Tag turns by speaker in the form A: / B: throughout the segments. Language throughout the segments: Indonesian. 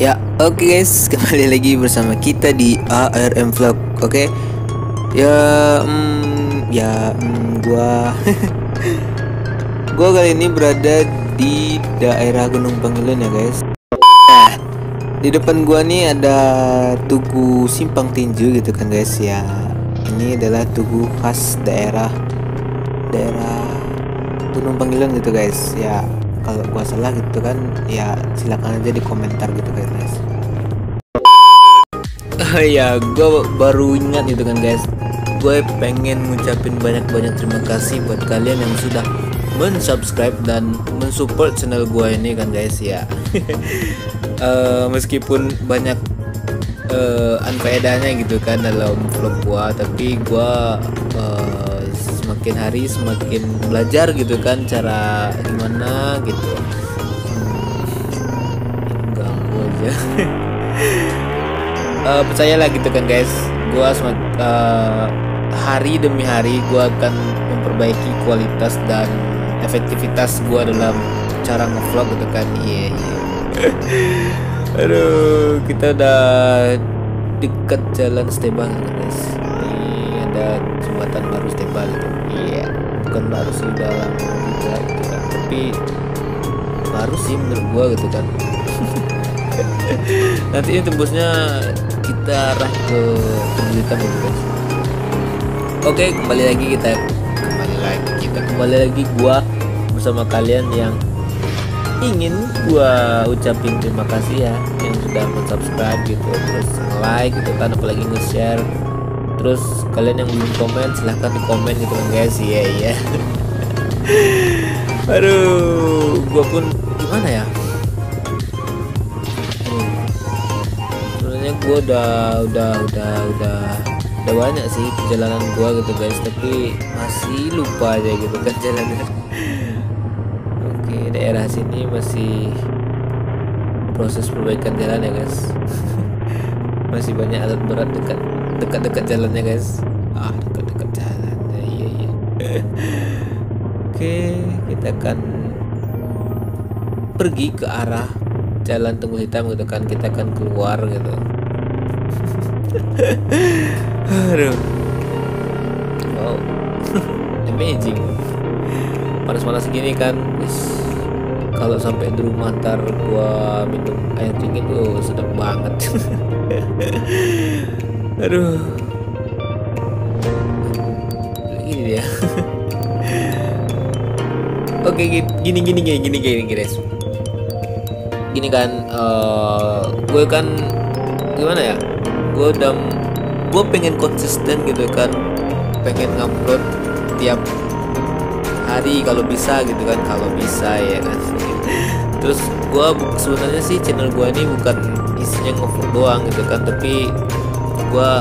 A: Ya, oke guys, kembali lagi bersama kita di ARM Vlog. Oke. Ya, gua gua kali ini berada di daerah Gunung Panggilan ya, guys. Nah, di depan gua nih ada tugu simpang tinju gitu kan, guys. Ya, ini adalah tugu khas daerah Gunung Panggilan gitu, guys. Ya, kalau gua salah gitu kan, ya silakan aja di komentar gitu kan, guys. Ya, gue baru ingat gitu kan, guys. Gue pengen ngucapin banyak-banyak terima kasih buat kalian yang sudah mensubscribe dan mensupport channel gue ini kan, guys. Ya, meskipun banyak unfaedahnya gitu kan dalam vlog gue, tapi gue semakin hari semakin belajar gitu kan cara gimana gitu. Ganggu aja. Percayalah gitu kan, guys. Gua hari demi hari gua akan memperbaiki kualitas dan efektivitas gua dalam cara ngevlog gitu kan. Iya. Aduh, kita udah dekat jalan Stebal gitu, guys. Ini ada jembatan baru Stebal gitu. Iya, bukan baru sih, udah lama juga gitu kan. Tapi baru sih menurut gua gitu kan. Nanti ini tembusnya kita arah ke Tembus Hitam gitu, guys. Oke, kembali lagi gua bersama kalian yang ingin gua ucapin terima kasih ya yang sudah subscribe gitu, terus like gitu kan, apalagi nge-share. Terus kalian yang belum komen silahkan di komen gitu kan, guys. Iya. Aduh, gua pun gimana ya, gue udah banyak sih perjalanan gue gitu, guys, tapi masih lupa aja gitu kan jalannya. Oke, daerah sini masih proses perbaikan jalan ya, guys. Masih banyak alat berat dekat jalannya, guys. Dekat jalannya, iya. Oke, kita akan pergi ke arah jalan Tembus Hitam gitu kan. Kita akan keluar gitu. Aduh, wow. Amazing. Panas-panas gini kan, kalau sampai di rumah ntar gua minum air dingin tuh sedap banget. Aduh, gini dia. Oke, gini guys. Gini kan, gue kan gimana ya, gue pengen konsisten gitu kan, pengen ngupload tiap hari kalau bisa gitu kan, ya kan. Terus gue sebenarnya sih channel gue ini bukan isinya ngevlog doang gitu kan, tapi gue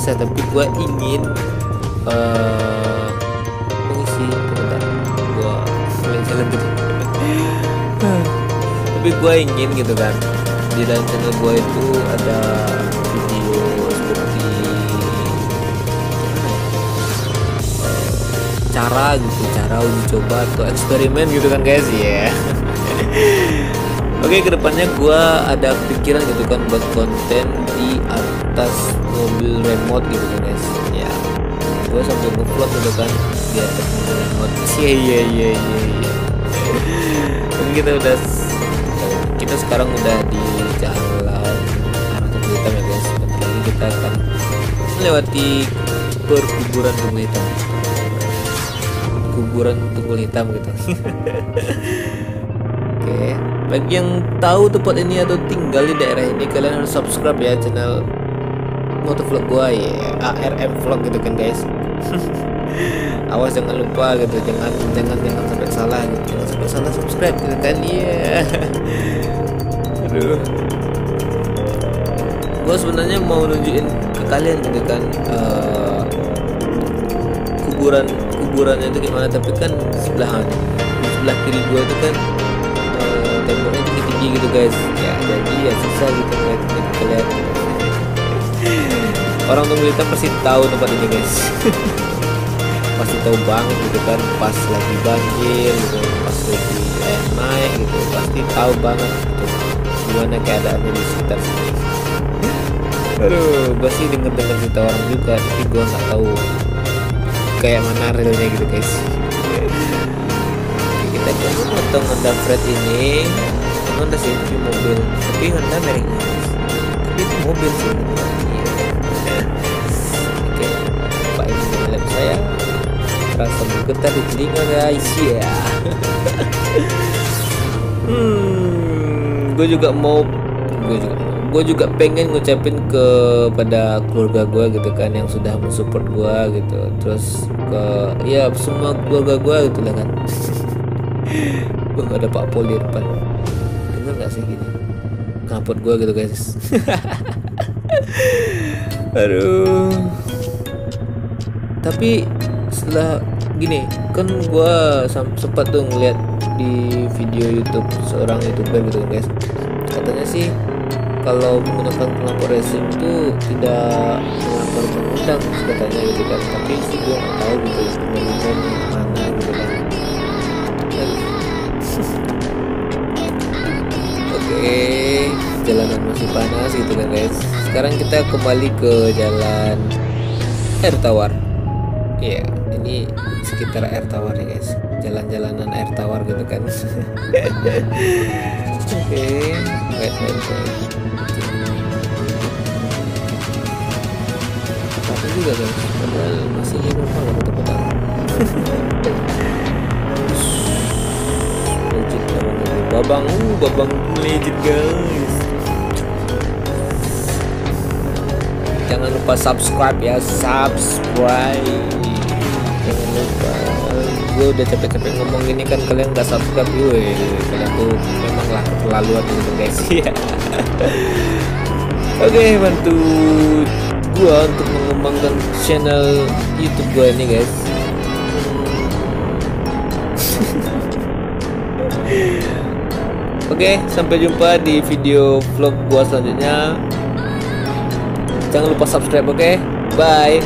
A: tapi gue ingin mengisi gue jalan gitu. Tapi gue ingin gitu kan, di dalam channel gue itu ada video seperti cara uji coba atau eksperimen gitu kan, guys. Ya. Oke, kedepannya gue ada pikiran gitu kan buat konten di atas mobil remote gitu kan, guys. Ya, gue sambil ngevlog gitu kan di atas mobil remote. Iya. Kita sekarang udah di jalan arah Tembus Hitam ya, guys. Bentar lagi kita akan melewati perkuburan Tembus Hitam. Kuburan Tembus Hitam gitu. Oke, bagi yang tahu tempat ini atau tinggal di daerah ini, kalian harus subscribe ya channel motovlog gua ya, ARM Vlog gitu kan, guys. Awas jangan lupa gitu, jangan sampai salah gitu, jangan sampai salah subscribe gitu kan. Iya. Aduh, gue sebenarnya mau nunjukin ke kalian gitu kan, kuburannya itu gimana, tapi kan di sebelah kiri gue itu kan temboknya tinggi gitu, guys. Ya, jadi ya susah gitu kalian. Orang Tembus Hitam pasti tahu tempat ini, guys. Pasti tahu banget gitu kan, pas lagi banjir gitu, pas lagi air naik gitu, pasti tahu banget gitu. gimana keadaannya di sekitar sini. Aduh, gue sih denger cerita orang juga, tapi gue nggak tahu kayak mana realnya gitu guys. Kita coba potong Honda Fred ini. Honda sih itu mobil, tapi Honda mereknya, tapi itu mobil sih. Oke, Pak ini lab saya terasa bergetar di telinga guys ya. Gue juga pengen ngucapin kepada keluarga gue gitu kan, yang sudah mensupport gue gitu, terus ke ya semua keluarga gue gitu lah kan. Ada Pak Pol di depan, denger nggak sih gini knalpot gue gitu guys. Aduh, tapi setelah gini kan gue sempat tuh ngeliat di video YouTube seorang YouTuber gitu kan guys, katanya sih kalau menggunakan knalpot racing itu tidak melanggar undang-undang katanya gitu kan, tapi sih gue nggak tahu gitu undang-undang mana gitu kan. Oke, jalanan masih panas gitu kan guys. Sekarang kita kembali ke jalan Air Tawar. Iya, ini sekitar Air Tawar ya guys, jalan-jalanan Air Tawar gitu kan. Oke, baik. Tapi juga guys, padahal masih normal kota-kota. Babang legit guys. Jangan lupa subscribe ya, subscribe. Jangan lupa. Gue udah capek-capek ngomong gini kan, kalian nggak subscribe gue. Kalian tuh memang lah keterlaluan gitu guys. Oke, bantu gue untuk mengembangkan channel YouTube gue ini guys. Oke, sampai jumpa di video vlog gua selanjutnya. Jangan lupa subscribe, oke? Bye.